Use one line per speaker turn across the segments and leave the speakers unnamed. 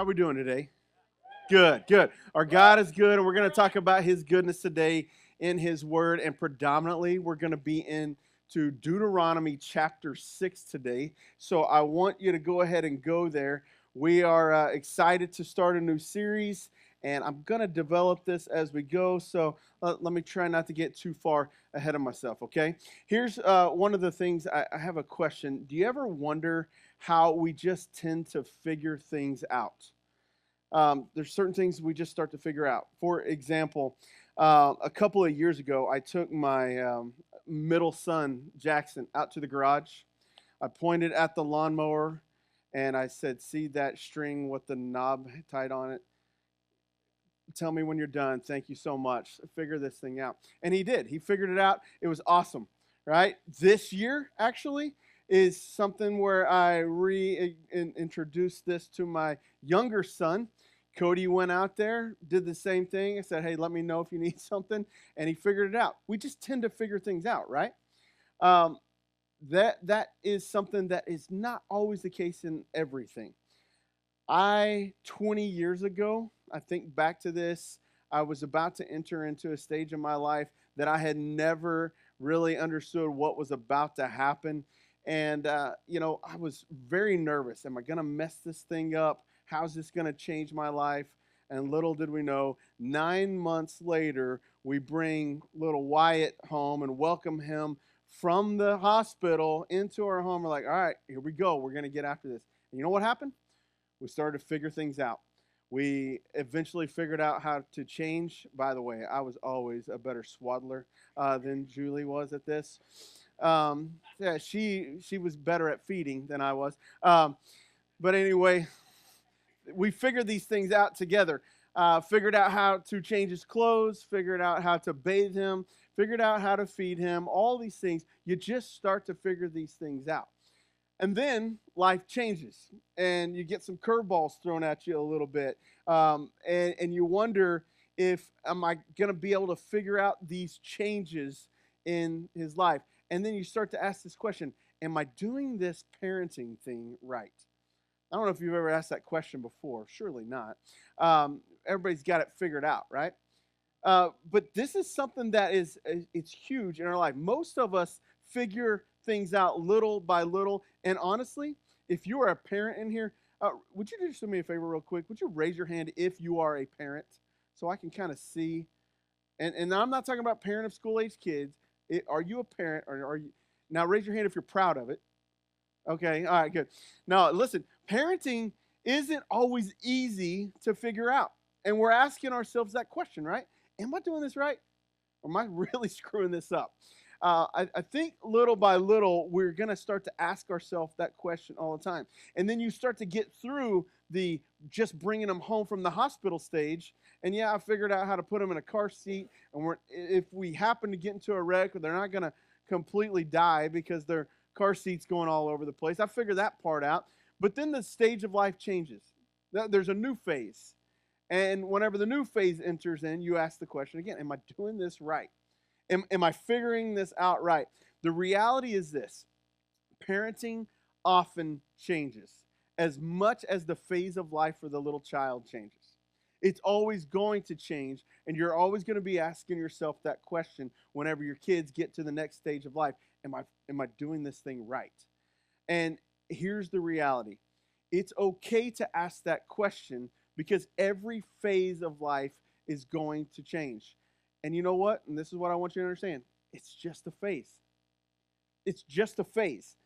we doing today? Good, good. Our God is good, and we're going to talk about His goodness today in His Word, and predominantly we're going to be into Deuteronomy chapter 6 today. So I want you to go ahead and go there. We are excited to start a new series, and I'm going to develop this as we go. So let me try not to get too far ahead of myself, okay? Here's one of the things. I have a question. Do you ever wonder how we just tend to figure things out? There's certain things we just start to figure out. For example, a couple of years ago, I took my middle son, Jackson, out to the garage. I pointed at the lawnmower and I said, "See that string with the knob tied on it? Tell me when you're done. Thank you so much. Figure this thing out." And he did. He figured it out. It was awesome, right? This year, actually, is something where I reintroduced this to my younger son. Cody went out there, did the same thing. I said, "Hey, let me know if you need something," and he figured it out. We just tend to figure things out, right? Um, that is something that is not always the case in everything. 20 years ago, I think back to this, I was about to enter into a stage in my life that I had never really understood what was about to happen. And, I was very nervous. Am I going to mess this thing up? How's this going to change my life? And little did we know, 9 months later, we bring little Wyatt home and welcome him from the hospital into our home. We're like, all right, here we go. We're going to get after this. And you know what happened? We started to figure things out. We eventually figured out how to change. By the way, I was always a better swaddler than Julie was at this. Yeah, she was better at feeding than I was. But anyway, we figured these things out together. Figured out how to change his clothes, figured out how to bathe him, figured out how to feed him, all these things. You just start to figure these things out. And then life changes, and you get some curveballs thrown at you a little bit, and you wonder if am I going to be able to figure out these changes in his life? And then you start to ask this question: am I doing this parenting thing right? I don't know if you've ever asked that question before. Surely not. Everybody's got it figured out, right? But this is something that it's huge in our life. Most of us figure things out little by little. And honestly, if you are a parent in here, would you just do me a favor real quick? Would you raise your hand if you are a parent so I can kind of see? And I'm not talking about parent of school age kids. Are you a parent or are you? Now raise your hand if you're proud of it. Okay, all right, good. Now listen, parenting isn't always easy to figure out. And we're asking ourselves that question, right? Am I doing this right? Or am I really screwing this up? I think little by little, we're going to start to ask ourselves that question all the time. And then you start to get through the just bringing them home from the hospital stage. And yeah, I figured out how to put them in a car seat. And if we happen to get into a wreck, they're not going to completely die because their car seat's going all over the place. I figured that part out. But then the stage of life changes. There's a new phase. And whenever the new phase enters in, you ask the question again: am I doing this right? Am I figuring this out right? The reality is this: parenting often changes as much as the phase of life for the little child changes. It's always going to change, and you're always going to be asking yourself that question whenever your kids get to the next stage of life: am I doing this thing right? And here's the reality: it's okay to ask that question because every phase of life is going to change. And you know what? And this is what I want you to understand: it's just a phase. It's just a phase.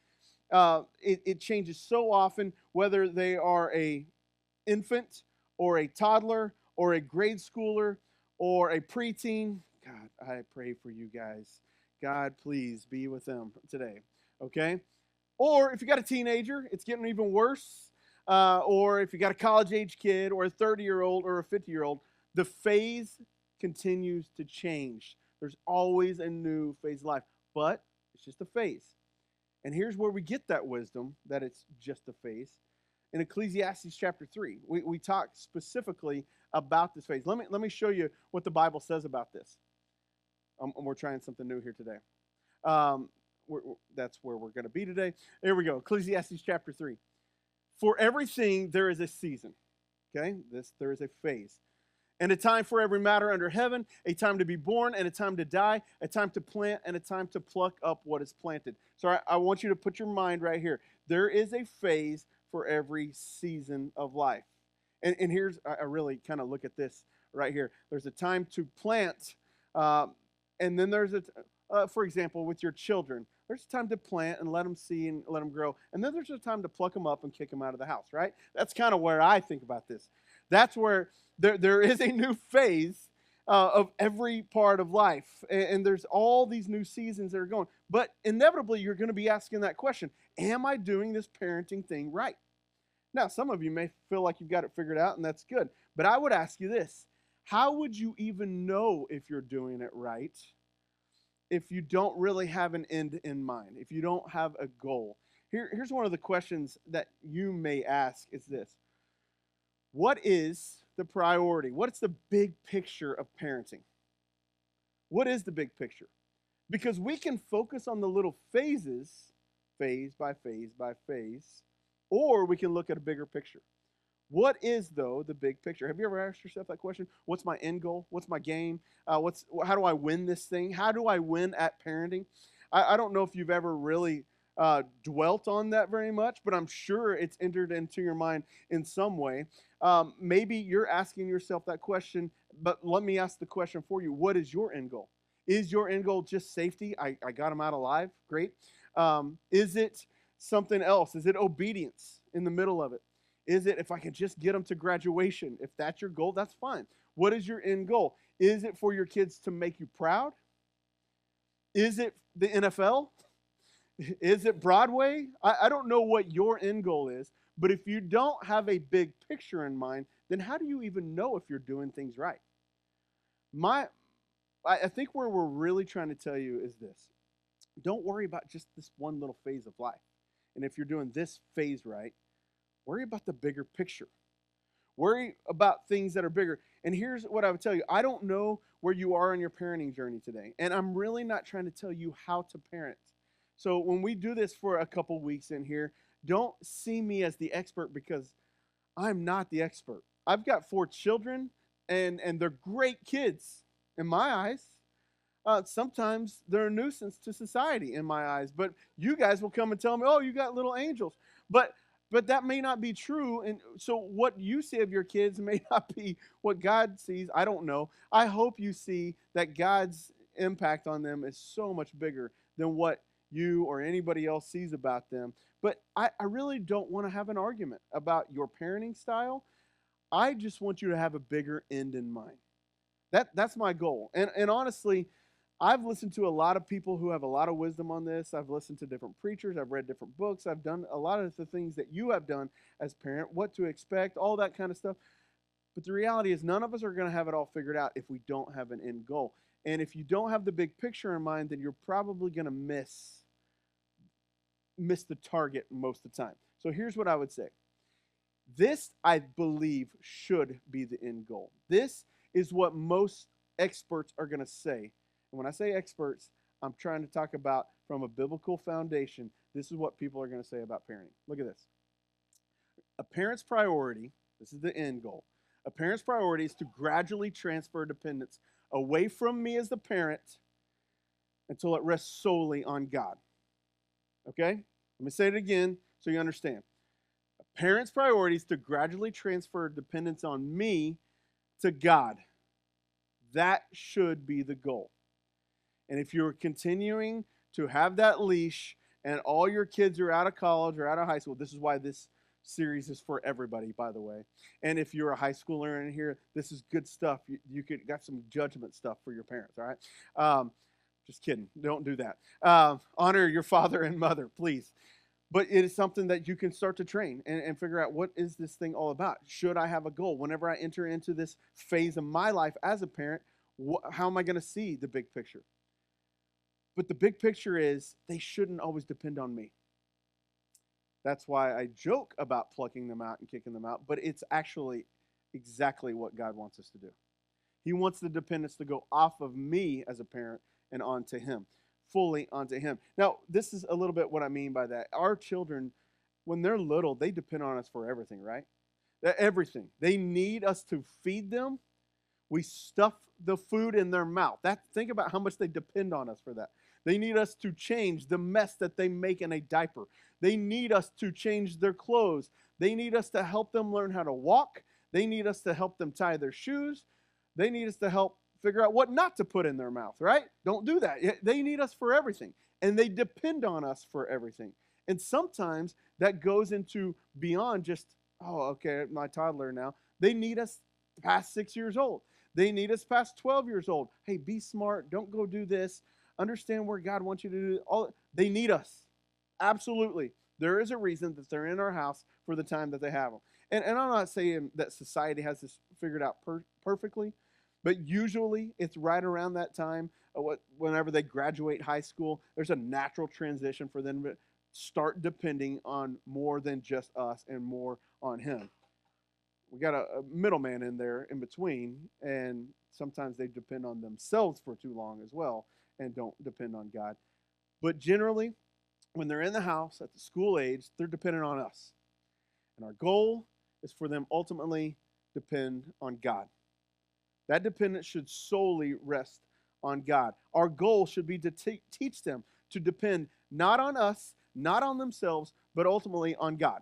It changes so often, whether they are a infant or a toddler or a grade schooler or a preteen. God, I pray for you guys. God, please be with them today. Okay? Or if you got a teenager, it's getting even worse. Or if you got a college age kid or a 30-year-old or a 50-year-old, the phase continues to change. There's always a new phase of life, but it's just a phase. And here's where we get that wisdom that it's just a phase. In Ecclesiastes chapter 3, we talk specifically about this phase. Let me show you what the Bible says about this. We're trying something new here today. Um, that's where we're going to be today. Here we go. Ecclesiastes chapter 3. For everything there is a season, Okay? There is a phase. And a time for every matter under heaven, a time to be born and a time to die, a time to plant and a time to pluck up what is planted. So I want you to put your mind right here. There is a phase for every season of life. And here's, I really kind of look at this right here. There's a time to plant, and then there's for example, with your children, there's a time to plant and let them see and let them grow. And then there's a time to pluck them up and kick them out of the house, right? That's kind of where I think about this. That's where there is a new phase of every part of life. And there's all these new seasons that are going. But inevitably, you're going to be asking that question, am I doing this parenting thing right? Now, some of you may feel like you've got it figured out, and that's good. But I would ask you this. How would you even know if you're doing it right if you don't really have an end in mind, if you don't have a goal? Here's one of the questions that you may ask is this. What is the priority? What's the big picture of parenting? What is the big picture? Because we can focus on the little phases, phase by phase by phase, or we can look at a bigger picture. What is, though, the big picture? Have you ever asked yourself that question? What's my end goal? What's my game? How do I win this thing? How do I win at parenting? I don't know if you've ever really dwelt on that very much, but I'm sure it's entered into your mind in some way. Maybe you're asking yourself that question, but let me ask the question for you. What is your end goal? Is your end goal just safety? I got them out alive. Great. Is it something else? Is it obedience in the middle of it? Is it if I can just get them to graduation? If that's your goal, that's fine. What is your end goal? Is it for your kids to make you proud? Is it the NFL? Is it Broadway? I don't know what your end goal is, but if you don't have a big picture in mind, then how do you even know if you're doing things right? I think where we're really trying to tell you is this. Don't worry about just this one little phase of life. And if you're doing this phase right, worry about the bigger picture. Worry about things that are bigger. And here's what I would tell you. I don't know where you are in your parenting journey today. And I'm really not trying to tell you how to parent. So when we do this for a couple weeks in here, don't see me as the expert because I'm not the expert. I've got 4 children, and they're great kids in my eyes. Sometimes they're a nuisance to society in my eyes. But you guys will come and tell me, oh, you got little angels. But that may not be true. And so what you see of your kids may not be what God sees. I don't know. I hope you see that God's impact on them is so much bigger than what you or anybody else sees about them. But I really don't want to have an argument about your parenting style. I just want you to have a bigger end in mind. That's my goal. And honestly, I've listened to a lot of people who have a lot of wisdom on this. I've listened to different preachers. I've read different books. I've done a lot of the things that you have done as parent, what to expect, all that kind of stuff. But the reality is none of us are going to have it all figured out if we don't have an end goal. And if you don't have the big picture in mind, then you're probably going to miss the target most of the time. So here's what I would say. This, I believe, should be the end goal. This is what most experts are going to say. And when I say experts, I'm trying to talk about from a biblical foundation. This is what people are going to say about parenting. Look at this. A parent's priority, this is the end goal. A parent's priority is to gradually transfer dependence away from me as the parent until it rests solely on God. Okay? Let me say it again so you understand. A parent's priority is to gradually transfer dependence on me to God. That should be the goal. And if you're continuing to have that leash and all your kids are out of college or out of high school, this is why this series is for everybody, by the way. And if you're a high schooler in here, this is good stuff. You got some judgment stuff for your parents, all right? Just kidding. Don't do that. Honor your father and mother, please. But it is something that you can start to train and figure out, what is this thing all about? Should I have a goal? Whenever I enter into this phase of my life as a parent, how am I going to see the big picture? But the big picture is they shouldn't always depend on me. That's why I joke about plucking them out and kicking them out, but it's actually exactly what God wants us to do. He wants the dependence to go off of me as a parent and onto Him, fully onto Him. Now, this is a little bit what I mean by that. Our children, when they're little, they depend on us for everything, right? Everything. They need us to feed them. We stuff the food in their mouth. Think about how much they depend on us for that. They need us to change the mess that they make in a diaper. They need us to change their clothes. They need us to help them learn how to walk. They need us to help them tie their shoes. They need us to help figure out what not to put in their mouth, right? Don't do that. They need us for everything, and they depend on us for everything. And sometimes that goes into beyond just, oh, okay, my toddler now. They need us past 6 years old. They need us past 12 years old. Hey, be smart. Don't go do this. Understand where God wants you to do all. They need us. Absolutely. There is a reason that they're in our house for the time that they have them. And I'm not saying that society has this figured out perfectly, but usually it's right around that time, whenever they graduate high school, there's a natural transition for them to start depending on more than just us and more on Him. We got a middleman in there in between, and sometimes they depend on themselves for too long as well and don't depend on God. But generally, when they're in the house at the school age, they're dependent on us. And our goal is for them ultimately depend on God. That dependence should solely rest on God. Our goal should be to teach them to depend not on us, not on themselves, but ultimately on God.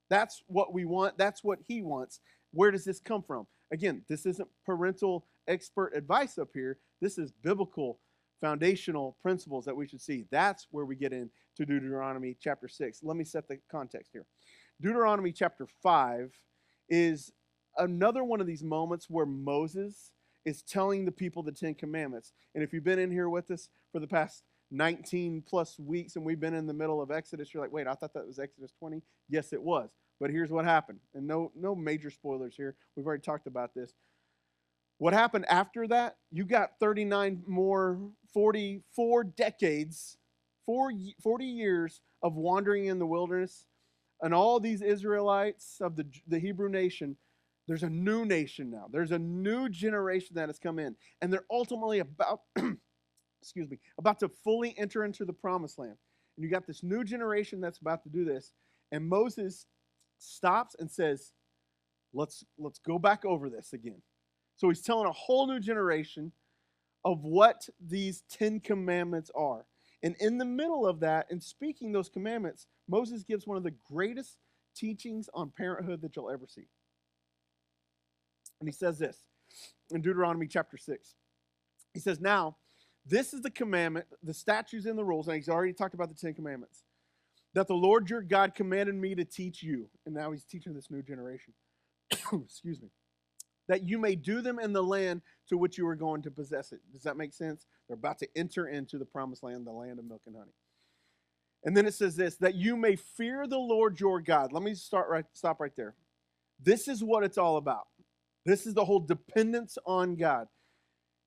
That's what we want. That's what He wants. Where does this come from? Again, this isn't parental expert advice up here. This is biblical foundational principles that we should see. That's where we get into Deuteronomy chapter 6. Let me set the context here. Deuteronomy chapter 5 is another one of these moments where Moses is telling the people the Ten Commandments. And if you've been in here with us for the past 19 plus weeks and we've been in the middle of Exodus, you're like, wait, I thought that was Exodus 20. Yes, it was. But here's what happened. And no major spoilers here. We've already talked about this. What happened after that? You got 39 more, 44 decades, 40 years of wandering in the wilderness. And all these Israelites of the Hebrew nation, there's a new nation now. There's a new generation that has come in. And they're ultimately about to fully enter into the promised land. And you got this new generation that's about to do this. And Moses stops and says, let's go back over this again. So he's telling a whole new generation of what these 10 commandments are. And in the middle of that, in speaking those commandments, Moses gives one of the greatest teachings on parenthood that you'll ever see. And he says this in Deuteronomy chapter 6. He says, now, this is the commandment, the statutes and the rules, and he's already talked about the 10 commandments, that the Lord your God commanded me to teach you. And now he's teaching this new generation. Excuse me. That you may do them in the land to which you are going to possess it. Does that make sense? They're about to enter into the promised land, the land of milk and honey. And then it says this, that you may fear the Lord your God. Let me stop right there. This is what it's all about. This is the whole dependence on God.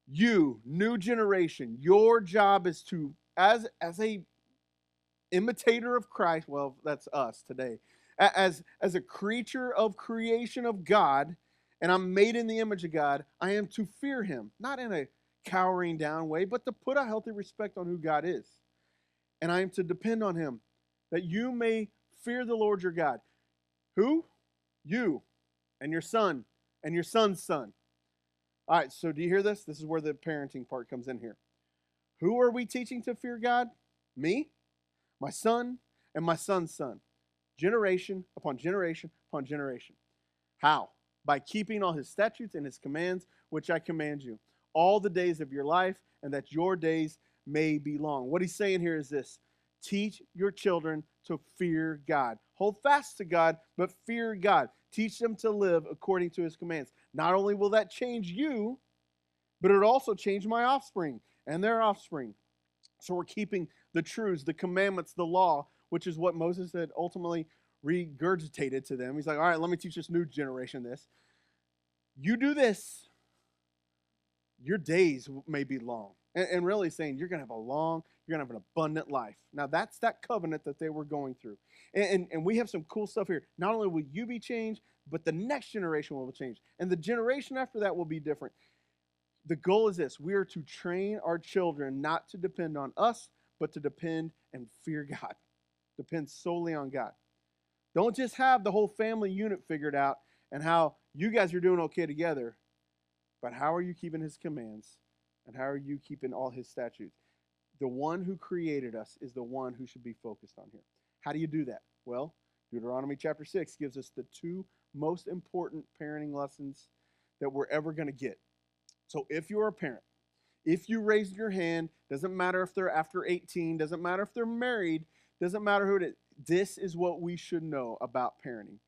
You, new generation, your job is to, as a imitator of Christ, well, that's us today, as a creature of creation of God, and I'm made in the image of God, I am to fear Him, not in a cowering down way, but to put a healthy respect on who God is. And I am to depend on Him, that you may fear the Lord your God. Who? You and your son and your son's son. All right, so do you hear this? This is where the parenting part comes in here. Who are we teaching to fear God? Me, my son, and my son's son. Generation upon generation upon generation. How? By keeping all His statutes and His commands, which I command you, all the days of your life, and that your days may be long. What he's saying here is this: teach your children to fear God. Hold fast to God, but fear God. Teach them to live according to His commands. Not only will that change you, but it'll also change my offspring and their offspring. So we're keeping the truths, the commandments, the law, which is what Moses had ultimately regurgitated to them. He's like, all right, let me teach this new generation this. You do this, your days may be long. And really saying you're going to have you're going to have an abundant life. Now, that's that covenant that they were going through. And we have some cool stuff here. Not only will you be changed, but the next generation will change. And the generation after that will be different. The goal is this: we are to train our children not to depend on us, but to depend and fear God. Depend solely on God. Don't just have the whole family unit figured out and how you guys are doing okay together, but how are you keeping his commands? And how are you keeping all his statutes? The one who created us is the one who should be focused on here. How do you do that? Well, Deuteronomy chapter 6 gives us the two most important parenting lessons that we're ever going to get. So if you're a parent, if you raised your hand, doesn't matter if they're after 18, doesn't matter if they're married, doesn't matter who it is, this is what we should know about parenting.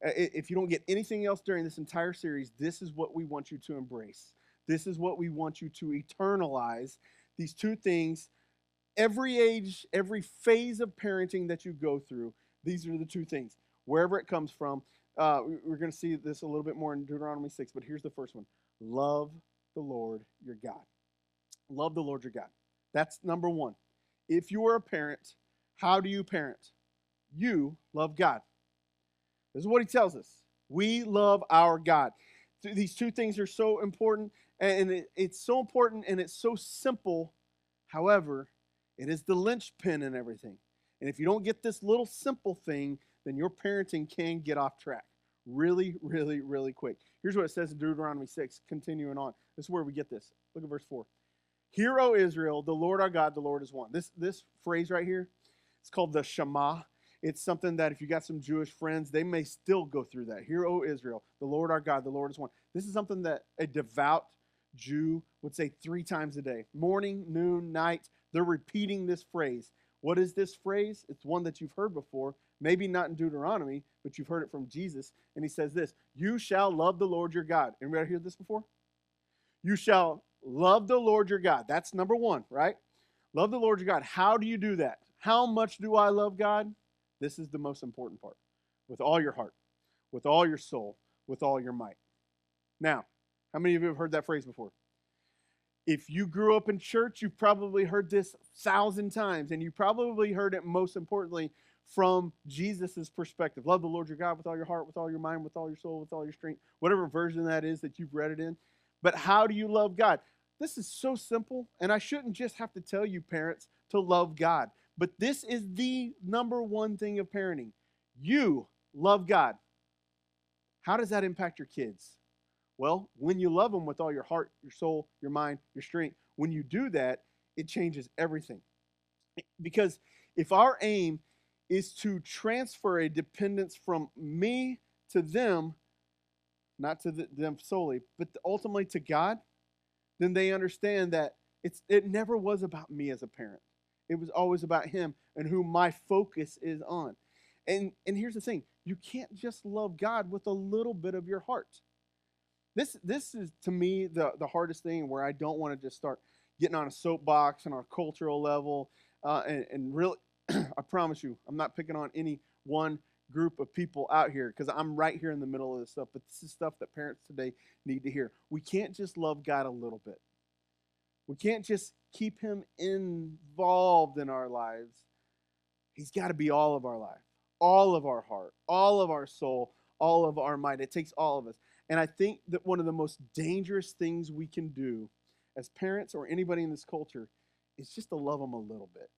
If you don't get anything else during this entire series, this is what we want you to embrace. This is what we want you to eternalize. These two things, every age, every phase of parenting that you go through, these are the two things. Wherever it comes from, we're going to see this a little bit more in Deuteronomy 6, but here's the first one. Love the Lord your God. Love the Lord your God. That's number one. If you are a parent, how do you parent? You love God. This is what he tells us. We love our God. These two things are so important, and it's so important, and it's so simple. However, it is the linchpin in everything. And if you don't get this little simple thing, then your parenting can get off track really, really, really quick. Here's what it says in Deuteronomy 6, continuing on. This is where we get this. Look at verse 4. Hear, O Israel, the Lord our God, the Lord is one. This phrase right here, it's called the Shema. It's something that if you got some Jewish friends, they may still go through that. Hear, O Israel, the Lord our God, the Lord is one. This is something that a devout Jew would say 3 times a day. Morning, noon, night. They're repeating this phrase. What is this phrase? It's one that you've heard before. Maybe not in Deuteronomy, but you've heard it from Jesus. And he says this, you shall love the Lord your God. Anybody heard this before? You shall love the Lord your God. That's number one, right? Love the Lord your God. How do you do that? How much do I love God? This is the most important part. With all your heart, with all your soul, with all your might. Now, how many of you have heard that phrase before? If you grew up in church, you've probably heard this 1,000 times, and you probably heard it most importantly from Jesus' perspective. Love the Lord your God with all your heart, with all your mind, with all your soul, with all your strength, whatever version that is that you've read it in. But how do you love God? This is so simple, and I shouldn't just have to tell you, parents, to love God. But this is the number one thing of parenting. You love God. How does that impact your kids? Well, when you love them with all your heart, your soul, your mind, your strength, when you do that, it changes everything. Because if our aim is to transfer a dependence from me to them, not to them solely, but ultimately to God, then they understand that it never was about me as a parent. It was always about him and who my focus is on. And here's the thing. You can't just love God with a little bit of your heart. This is, to me, the hardest thing, where I don't want to just start getting on a soapbox on our cultural level. And really, I promise you, I'm not picking on any one group of people out here, because I'm right here in the middle of this stuff. But this is stuff that parents today need to hear. We can't just love God a little bit. We can't just keep him involved in our lives. He's got to be all of our life, all of our heart, all of our soul, all of our might. It takes all of us. And I think that one of the most dangerous things we can do as parents or anybody in this culture is just to love them a little bit.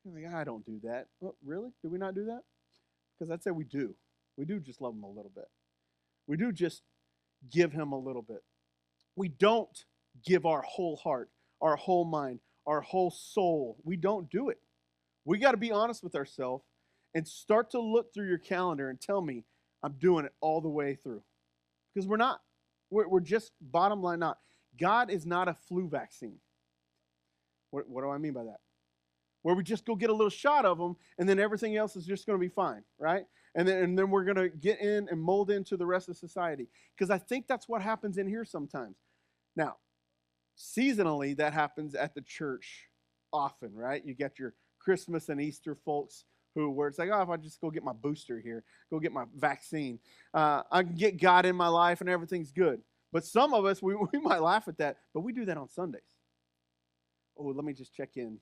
You're like, I don't do that. Well, really? Do we not do that? Because I'd say we do. We do just love him a little bit. We do just give him a little bit. We don't give our whole heart, our whole mind, our whole soul. We don't do it. We got to be honest with ourselves and start to look through your calendar and tell me I'm doing it all the way through. Because we're not. We're just, bottom line, not. God is not a flu vaccine. What do I mean by that? Where we just go get a little shot of them, and then everything else is just going to be fine, right? And then we're going to get in and mold into the rest of society. Because I think that's what happens in here sometimes. Now, seasonally, that happens at the church often, right? You get your Christmas and Easter folks where it's like, oh, if I just go get my booster here, go get my vaccine, I can get God in my life and everything's good. But some of us, we might laugh at that, but we do that on Sundays. Oh, let me just check in.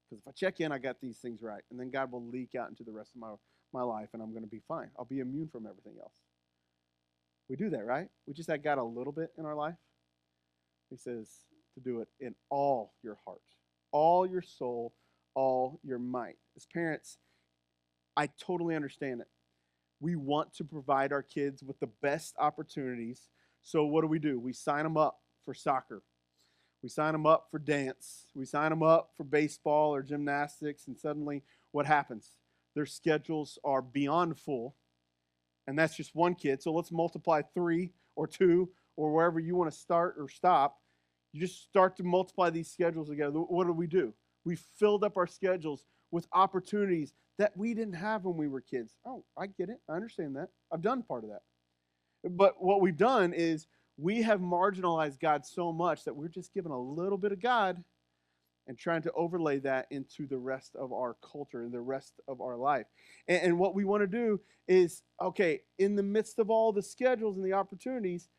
Because if I check in, I got these things right. And then God will leak out into the rest of my life, and I'm going to be fine. I'll be immune from everything else. We do that, right? We just had God a little bit in our life. He says to do it in all your heart, all your soul, all your might. As parents, I totally understand it. We want to provide our kids with the best opportunities. So what do? We sign them up for soccer. We sign them up for dance. We sign them up for baseball or gymnastics, and suddenly what happens? Their schedules are beyond full, and that's just one kid. So let's multiply 3 or 2 or wherever you want to start or stop. You just start to multiply these schedules together. What do? We filled up our schedules with opportunities that we didn't have when we were kids. Oh, I get it. I understand that. I've done part of that. But what we've done is we have marginalized God so much that we're just giving a little bit of God and trying to overlay that into the rest of our culture and the rest of our life. And what we want to do is, okay, in the midst of all the schedules and the opportunities,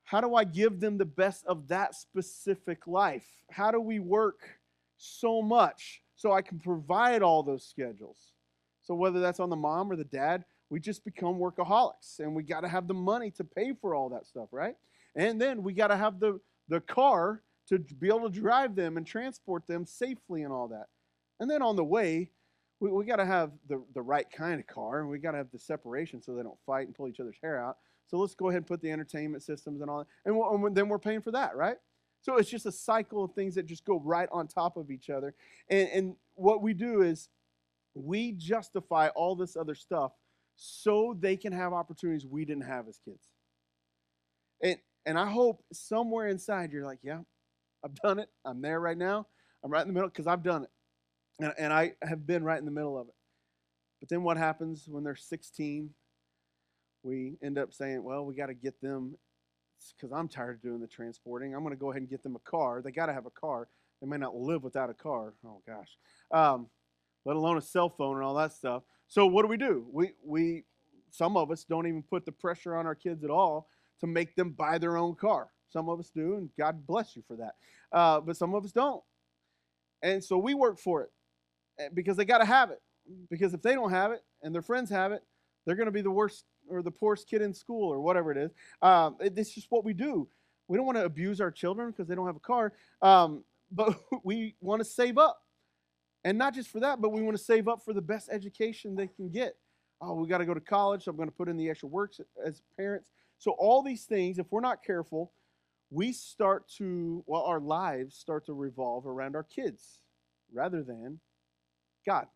how do I give them the best of that specific life? How do we work so much so I can provide all those schedules? So whether that's on the mom or the dad, we just become workaholics, and we got to have the money to pay for all that stuff, right? And then we got to have the car to be able to drive them and transport them safely and all that. And then on the way, we got to have the right kind of car, and we got to have the separation so they don't fight and pull each other's hair out. So let's go ahead and put the entertainment systems and all that. And then we're paying for that, right? So it's just a cycle of things that just go right on top of each other. And what we do is we justify all this other stuff so they can have opportunities we didn't have as kids. And I hope somewhere inside you're like, yeah, I've done it. I'm there right now. I'm right in the middle because I've done it. And I have been right in the middle of it. But then what happens when they're 16? We end up saying, well, we got to get them, because I'm tired of doing the transporting. I'm going to go ahead and get them a car. They got to have a car. They may not live without a car. Oh, gosh. Let alone a cell phone and all that stuff. So what do? We some of us don't even put the pressure on our kids at all to make them buy their own car. Some of us do, and God bless you for that. But some of us don't. And so we work for it because they got to have it. Because if they don't have it and their friends have it, they're going to be the worst or the poorest kid in school or whatever it is. It's just what we do. We don't want to abuse our children because they don't have a car, but we want to save up. And not just for that, but we want to save up for the best education they can get. Oh, we got to go to college, so I'm going to put in the extra work as parents. So all these things, if we're not careful, our lives start to revolve around our kids rather than God.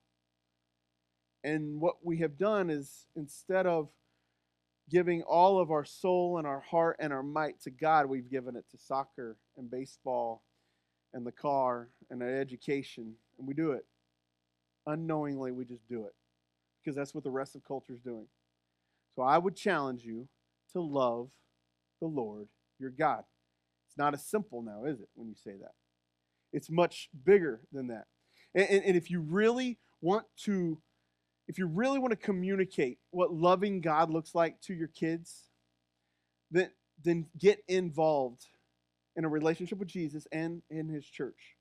And what we have done is, instead of giving all of our soul and our heart and our might to God, we've given it to soccer and baseball and the car and our education. And we do it. Unknowingly, we just do it. Because that's what the rest of culture is doing. So I would challenge you to love the Lord your God. It's not as simple now, is it, when you say that? It's much bigger than that. And if you really want to communicate what loving God looks like to your kids, then get involved in a relationship with Jesus and in his church.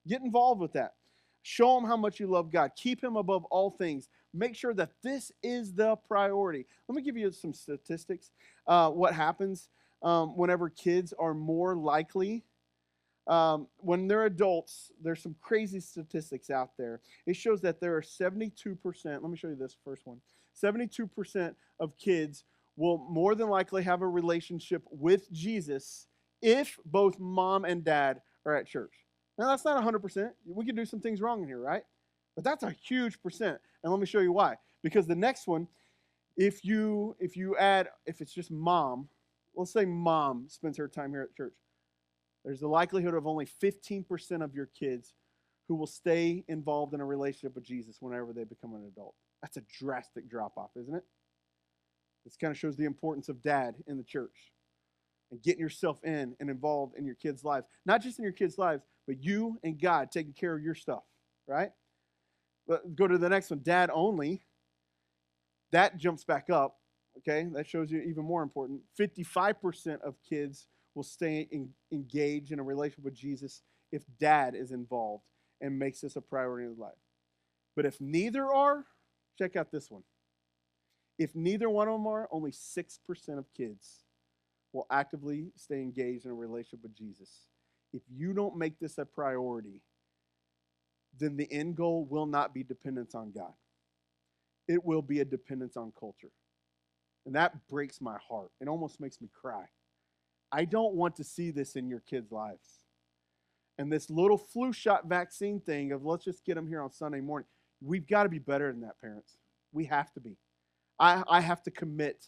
Get involved with that. Show them how much you love God. Keep him above all things. Make sure that this is the priority. Let me give you some statistics. What happens whenever kids are more likely, when they're adults, there's some crazy statistics out there. It shows that there are 72%, let me show you this first one. 72% of kids will more than likely have a relationship with Jesus if both mom and dad are at church. Now, that's not 100%. We could do some things wrong in here, right? But that's a huge percent. And let me show you why. Because the next one, if it's just mom, let's say mom spends her time here at church. There's the likelihood of only 15% of your kids who will stay involved in a relationship with Jesus whenever they become an adult. That's a drastic drop-off, isn't it? This kind of shows the importance of dad in the church and getting yourself in and involved in your kids' lives. Not just in your kids' lives, but you and God taking care of your stuff, right? But go to the next one, dad only. That jumps back up, okay? That shows you even more important. 55% of kids will stay engaged in a relationship with Jesus if dad is involved and makes this a priority in his life. But if neither are, check out this one. If neither one of them are, only 6% of kids will actively stay engaged in a relationship with Jesus. If you don't make this a priority, then the end goal will not be dependence on God. it will be a dependence on culture. And that breaks my heart. It almost makes me cry. I don't want to see this in your kids' lives. And this little flu shot vaccine thing of let's just get them here on Sunday morning, we've got to be better than that, parents. We have to be. I have to commit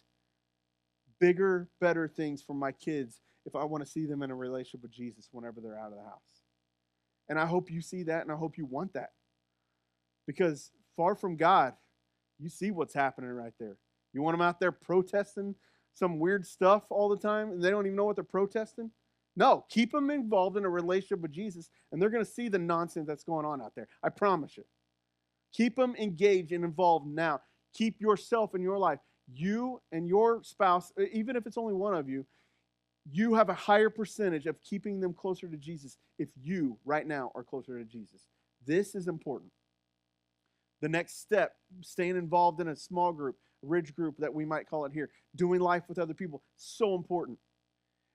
bigger, better things for my kids if I want to see them in a relationship with Jesus whenever they're out of the house. And I hope you see that, and I hope you want that. Because far from God, you see what's happening right there. You want them out there protesting some weird stuff all the time, and they don't even know what they're protesting? No, keep them involved in a relationship with Jesus, and they're going to see the nonsense that's going on out there. I promise you. Keep them engaged and involved now. Keep yourself in your life. You and your spouse, even if it's only one of you, you have a higher percentage of keeping them closer to Jesus if you, right now, are closer to Jesus. This is important. The next step, staying involved in a small group, ridge group that we might call it here, doing life with other people, so important.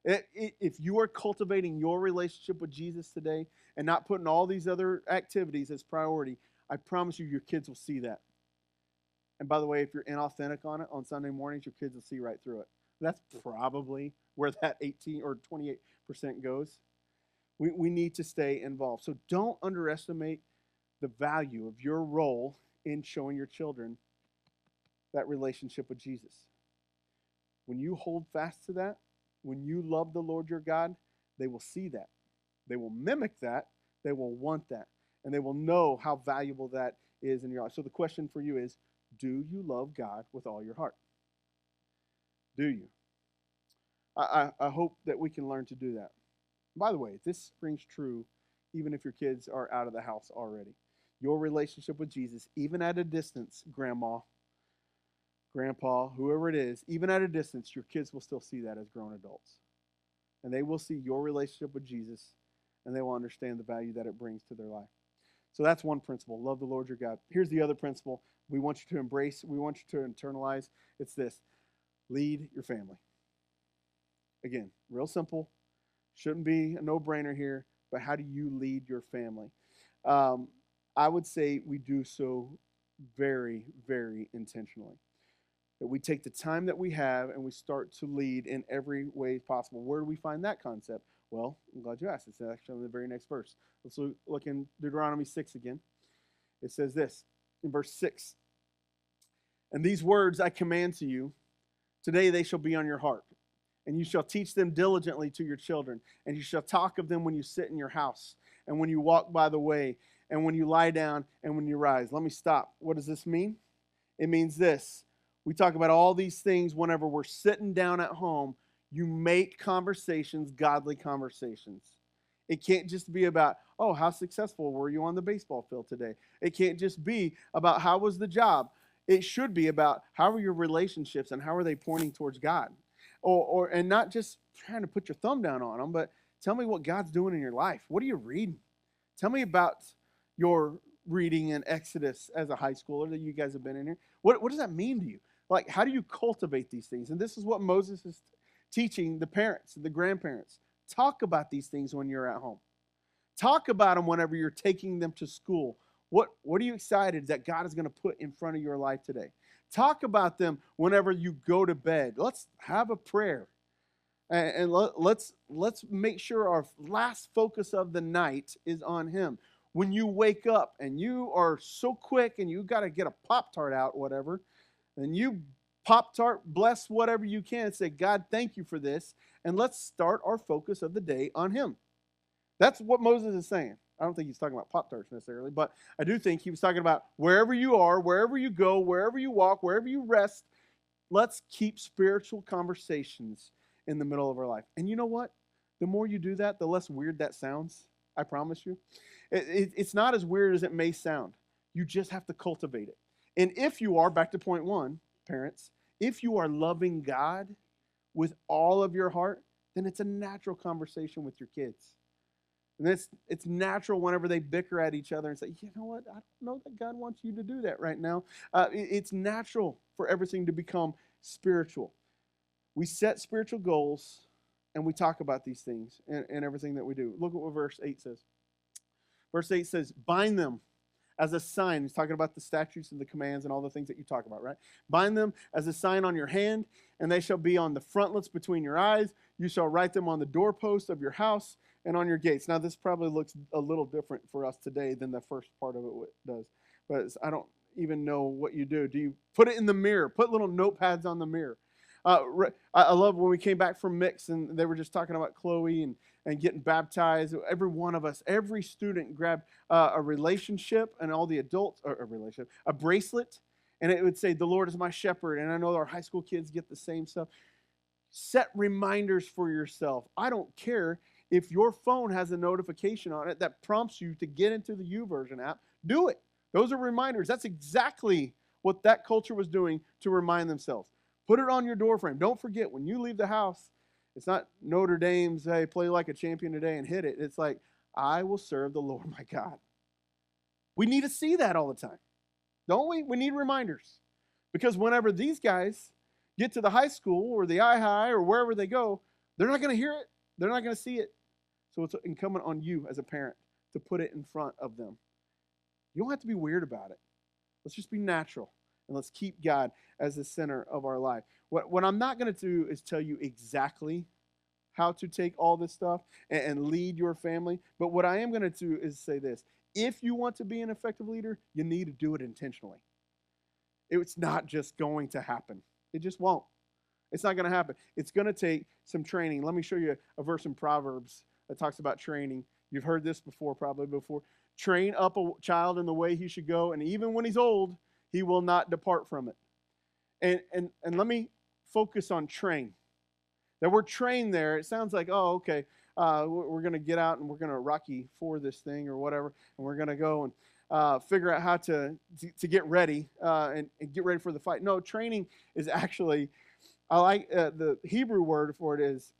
If you are cultivating your relationship with Jesus today and not putting all these other activities as priority, I promise you your kids will see that. And by the way, if you're inauthentic on it on Sunday mornings, your kids will see right through it. That's probably where that 18 or 28% goes. We need to stay involved. So don't underestimate the value of your role in showing your children that relationship with Jesus. When you hold fast to that, when you love the Lord your God, they will see that. They will mimic that. They will want that. And they will know how valuable that is in your life. So the question for you is, do you love God with all your heart? Do you? I hope that we can learn to do that. By the way, this rings true even if your kids are out of the house already. Your relationship with Jesus, even at a distance, grandma, grandpa, whoever it is, even at a distance, your kids will still see that as grown adults. And they will see your relationship with Jesus, and they will understand the value that it brings to their life. So that's one principle. Love the Lord your God. Here's the other principle we want you to embrace, we want you to internalize. It's this: lead your family. Again, real simple. Shouldn't be a no-brainer here, but how do you lead your family? I would say we do so very, very intentionally. That we take the time that we have and we start to lead in every way possible. Where do we find that concept? Well, I'm glad you asked. It's actually in the very next verse. Let's look in Deuteronomy 6 again. It says this in verse 6. And these words I command to you, today they shall be on your heart. And you shall teach them diligently to your children. And you shall talk of them when you sit in your house, and when you walk by the way, and when you lie down, and when you rise. Let me stop. What does this mean? It means this. We talk about all these things whenever we're sitting down at home. You make conversations, godly conversations. It can't just be about, oh, how successful were you on the baseball field today? It can't just be about how was the job. It should be about how are your relationships and how are they pointing towards God? And not just trying to put your thumb down on them, but tell me what God's doing in your life. What are you reading? Tell me about your reading in Exodus as a high schooler that you guys have been in here. What does that mean to you? Like, how do you cultivate these things? And this is what Moses is teaching the parents, the grandparents. Talk about these things when you're at home. Talk about them whenever you're taking them to school. What are you excited that God is going to put in front of your life today? Talk about them whenever you go to bed. Let's have a prayer. And let's make sure our last focus of the night is on Him. When you wake up and you are so quick and you got to get a Pop-Tart out, whatever, and you Pop-Tart, bless whatever you can, say, God, thank you for this, and let's start our focus of the day on Him. That's what Moses is saying. I don't think he's talking about Pop-Tarts necessarily, but I do think he was talking about wherever you are, wherever you go, wherever you walk, wherever you rest, let's keep spiritual conversations in the middle of our life. And you know what? The more you do that, the less weird that sounds. I promise you. It's not as weird as it may sound. You just have to cultivate it. And if you are, back to point one, parents, if you are loving God with all of your heart, then it's a natural conversation with your kids. And it's natural whenever they bicker at each other and say, you know what, I don't know that God wants you to do that right now. It's natural for everything to become spiritual. We set spiritual goals and we talk about these things and everything that we do. Look at what verse 8 says. Verse 8 says, bind them as a sign. He's talking about the statutes and the commands and all the things that you talk about, right? Bind them as a sign on your hand, and they shall be on the frontlets between your eyes. You shall write them on the doorpost of your house and on your gates. Now, this probably looks a little different for us today than the first part of it does. But I don't even know what you do. Do you put it in the mirror? Put little notepads on the mirror. I love when we came back from Mix and they were just talking about Chloe and getting baptized. Every one of us, every student grabbed a relationship, and all the adults, or a relationship, a bracelet, and it would say, "The Lord is my shepherd." And I know our high school kids get the same stuff. Set reminders for yourself. I don't care if your phone has a notification on it that prompts you to get into the YouVersion app. Do it. Those are reminders. That's exactly what that culture was doing to remind themselves. Put it on your door frame. Don't forget, when you leave the house, it's not Notre Dame's, hey, play like a champion today and hit it. It's like, I will serve the Lord my God. We need to see that all the time, don't we? We need reminders. Because whenever these guys get to the high school or the I-High or wherever they go, they're not going to hear it. They're not going to see it. So it's incumbent on you as a parent to put it in front of them. You don't have to be weird about it. Let's just be natural. And let's keep God as the center of our life. What I'm not going to do is tell you exactly how to take all this stuff and lead your family. But what I am going to do is say this. If you want to be an effective leader, you need to do it intentionally. It's not just going to happen. It just won't. It's not going to happen. It's going to take some training. Let me show you a verse in Proverbs that talks about training. You've heard this probably before. Train up a child in the way he should go, and even when he's old, he will not depart from it. And let me focus on train. That word train there, it sounds like, oh, okay, we're going to get out and we're going to Rocky for this thing or whatever, and we're going to go and figure out how to get ready and get ready for the fight. No, training is actually, I like the Hebrew word for it is,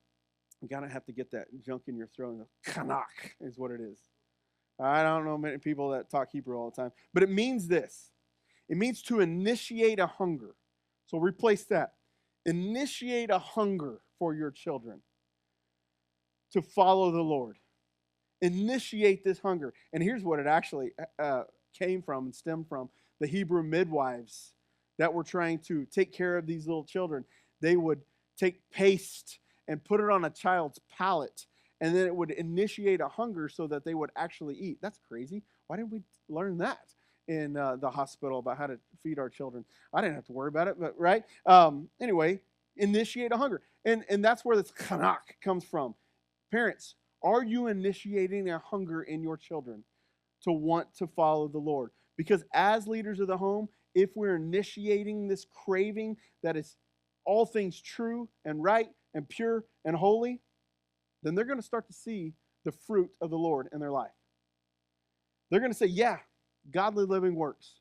you got to have to get that junk in your throat. Kanak is what it is. I don't know many people that talk Hebrew all the time, but it means this. It means to initiate a hunger. So replace that. Initiate a hunger for your children to follow the Lord. Initiate this hunger. And here's what it actually came from and stemmed from. The Hebrew midwives that were trying to take care of these little children. They would take paste and put it on a child's palate, and then it would initiate a hunger so that they would actually eat. That's crazy. Why didn't we learn that in the hospital about how to feed our children? I didn't have to worry about it, but right? Anyway, initiate a hunger. And that's where this kanak comes from. Parents, are you initiating a hunger in your children to want to follow the Lord? Because as leaders of the home, if we're initiating this craving that is all things true and right and pure and holy, then they're going to start to see the fruit of the Lord in their life. They're going to say, yeah, godly living works.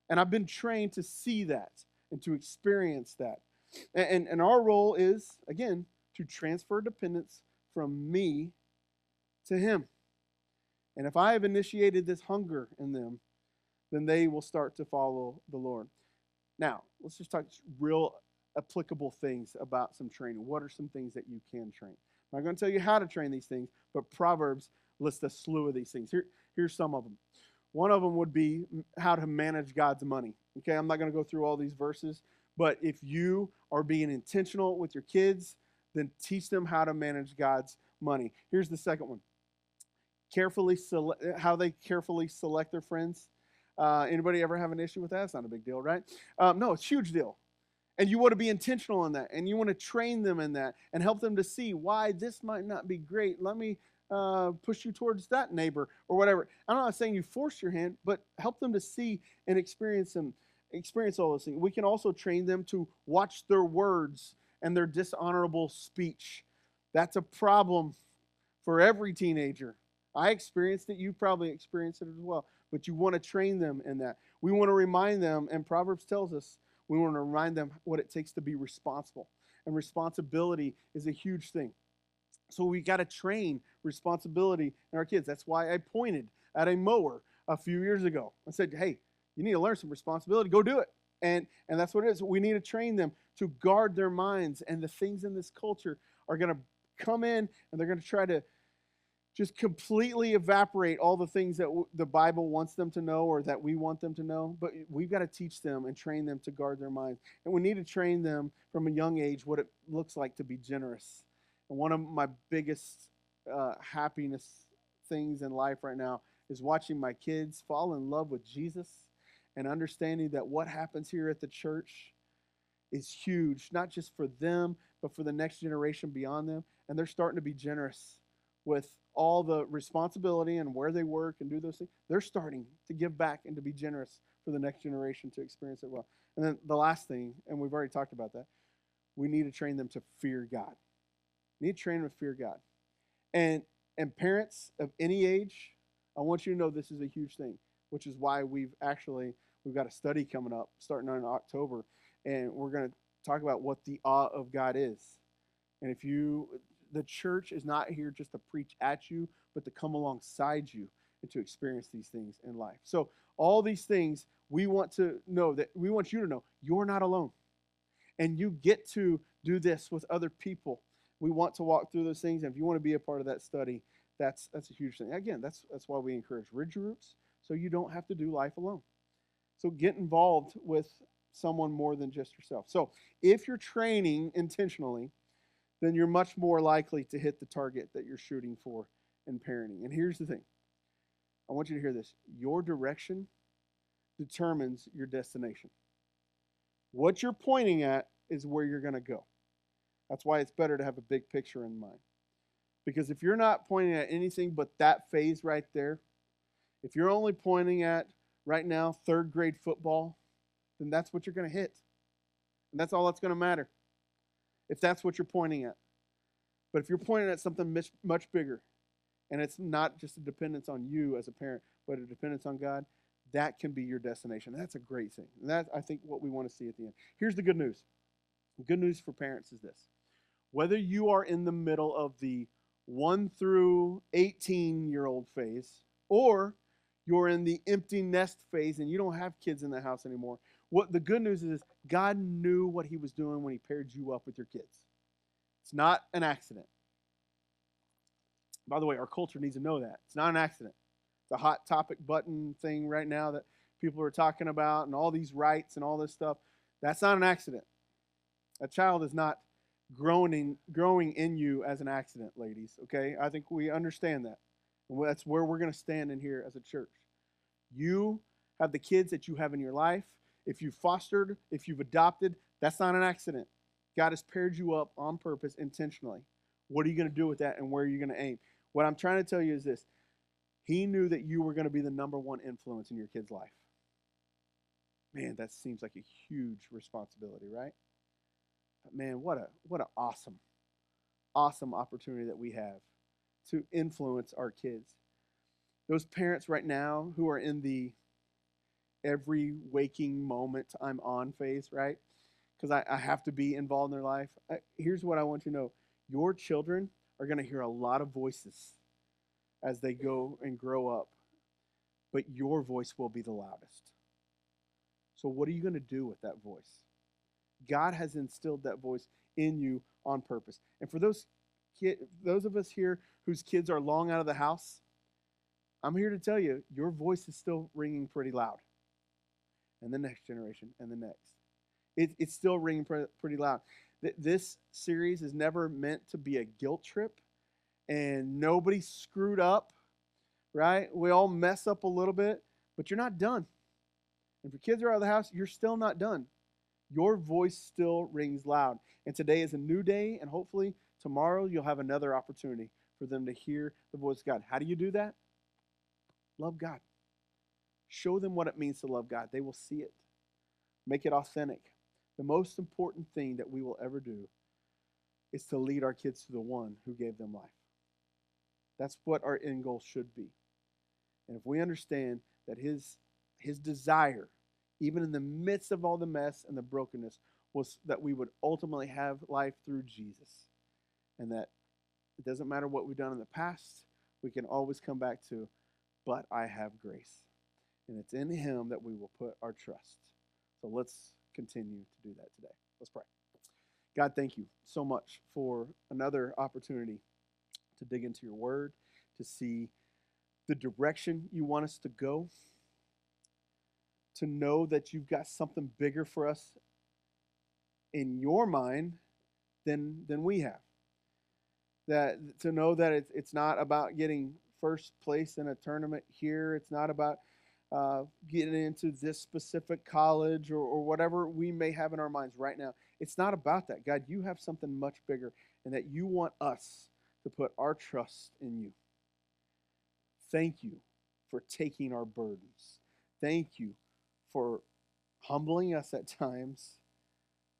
And I've been trained to see that and to experience that. And our role is, again, to transfer dependence from me to Him. And if I have initiated this hunger in them, then they will start to follow the Lord. Now, let's just talk real applicable things about some training. What are some things that you can train? I'm not going to tell you how to train these things, but Proverbs lists a slew of these things. Here's some of them. One of them would be how to manage God's money. Okay, I'm not going to go through all these verses, but if you are being intentional with your kids, then teach them how to manage God's money. Here's the second one. How they carefully select their friends. Anybody ever have an issue with that? It's not a big deal, right? No, it's a huge deal. And you want to be intentional in that, and you want to train them in that and help them to see why this might not be great. Let me push you towards that neighbor or whatever. I'm not saying you force your hand, but help them to see and experience all those things. We can also train them to watch their words and their dishonorable speech. That's a problem for every teenager. I experienced it. You probably experienced it as well. But you want to train them in that. We want to remind them, and Proverbs tells us, we want to remind them what it takes to be responsible. And responsibility is a huge thing. So we got to train responsibility in our kids. That's why I pointed at a mower a few years ago. I said, hey, you need to learn some responsibility. Go do it. And that's what it is. We need to train them to guard their minds. And the things in this culture are going to come in, and they're going to try to just completely evaporate all the things that the Bible wants them to know or that we want them to know. But we've got to teach them and train them to guard their minds. And we need to train them from a young age what it looks like to be generous. And one of my biggest happiness things in life right now is watching my kids fall in love with Jesus and understanding that what happens here at the church is huge, not just for them, but for the next generation beyond them. And they're starting to be generous with all the responsibility and where they work and do those things. They're starting to give back and to be generous for the next generation to experience it well. And then the last thing, and we've already talked about that, we need to train them to fear God. We need to train them to fear God. And parents of any age, I want you to know this is a huge thing, which is why we've got a study coming up starting in October, and we're going to talk about what the awe of God is. And the church is not here just to preach at you, but to come alongside you and to experience these things in life. So all these things we want you to know you're not alone. And you get to do this with other people. We want to walk through those things. And if you want to be a part of that study, that's a huge thing. Again, that's why we encourage Ridge Groups, so you don't have to do life alone. So get involved with someone more than just yourself. So if you're training intentionally, then you're much more likely to hit the target that you're shooting for in parenting. And here's the thing. I want you to hear this. Your direction determines your destination. What you're pointing at is where you're going to go. That's why it's better to have a big picture in mind. Because if you're not pointing at anything but that phase right there, if you're only pointing at, right now, third grade football, then that's what you're going to hit. And that's all that's going to matter, if that's what you're pointing at. But if you're pointing at something much bigger, and it's not just a dependence on you as a parent, but a dependence on God, that can be your destination. That's a great thing. And that's, I think, what we want to see at the end. Here's the good news. The good news for parents is this. Whether you are in the middle of the 1 through 18-year-old phase, or you're in the empty nest phase and you don't have kids in the house anymore, what the good news is God knew what he was doing when he paired you up with your kids. It's not an accident. By the way, our culture needs to know that. It's not an accident. It's a hot topic button thing right now that people are talking about, and all these rights and all this stuff. That's not an accident. A child is not growing in you as an accident, ladies, okay? I think we understand that. And that's where we're going to stand in here as a church. You have the kids that you have in your life. If you've fostered, if you've adopted, that's not an accident. God has paired you up on purpose intentionally. What are you going to do with that, and where are you going to aim? What I'm trying to tell you is this. He knew that you were going to be the number one influence in your kid's life. Man, that seems like a huge responsibility, right? But man, what an awesome opportunity that we have to influence our kids. Those parents right now who are in the every waking moment I'm on phase, right? Because I have to be involved in their life. Here's what I want you to know. Your children are going to hear a lot of voices as they go and grow up, but your voice will be the loudest. So what are you going to do with that voice? God has instilled that voice in you on purpose. And for those of us here whose kids are long out of the house, I'm here to tell you, your voice is still ringing pretty loud. And the next generation, and the next. It's still ringing pretty loud. This series is never meant to be a guilt trip, and nobody screwed up, right? We all mess up a little bit, but you're not done. If your kids are out of the house, you're still not done. Your voice still rings loud. And today is a new day, and hopefully tomorrow you'll have another opportunity for them to hear the voice of God. How do you do that? Love God. Show them what it means to love God. They will see it. Make it authentic. The most important thing that we will ever do is to lead our kids to the one who gave them life. That's what our end goal should be. And if we understand that his desire, even in the midst of all the mess and the brokenness, was that we would ultimately have life through Jesus. And that it doesn't matter what we've done in the past, we can always come back to, but I have grace. And it's in him that we will put our trust. So let's continue to do that today. Let's pray. God, thank you so much for another opportunity to dig into your word, to see the direction you want us to go, to know that you've got something bigger for us in your mind than we have. That to know that it's not about getting first place in a tournament here. It's not about getting into this specific college or whatever we may have in our minds right now. It's not about that. God, you have something much bigger, and that you want us to put our trust in you. Thank you for taking our burdens. Thank you for humbling us at times,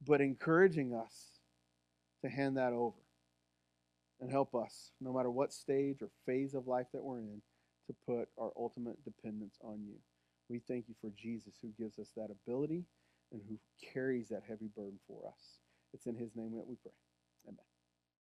but encouraging us to hand that over. And help us, no matter what stage or phase of life that we're in, to put our ultimate dependence on you. We thank you for Jesus, who gives us that ability and who carries that heavy burden for us. It's in his name that we pray.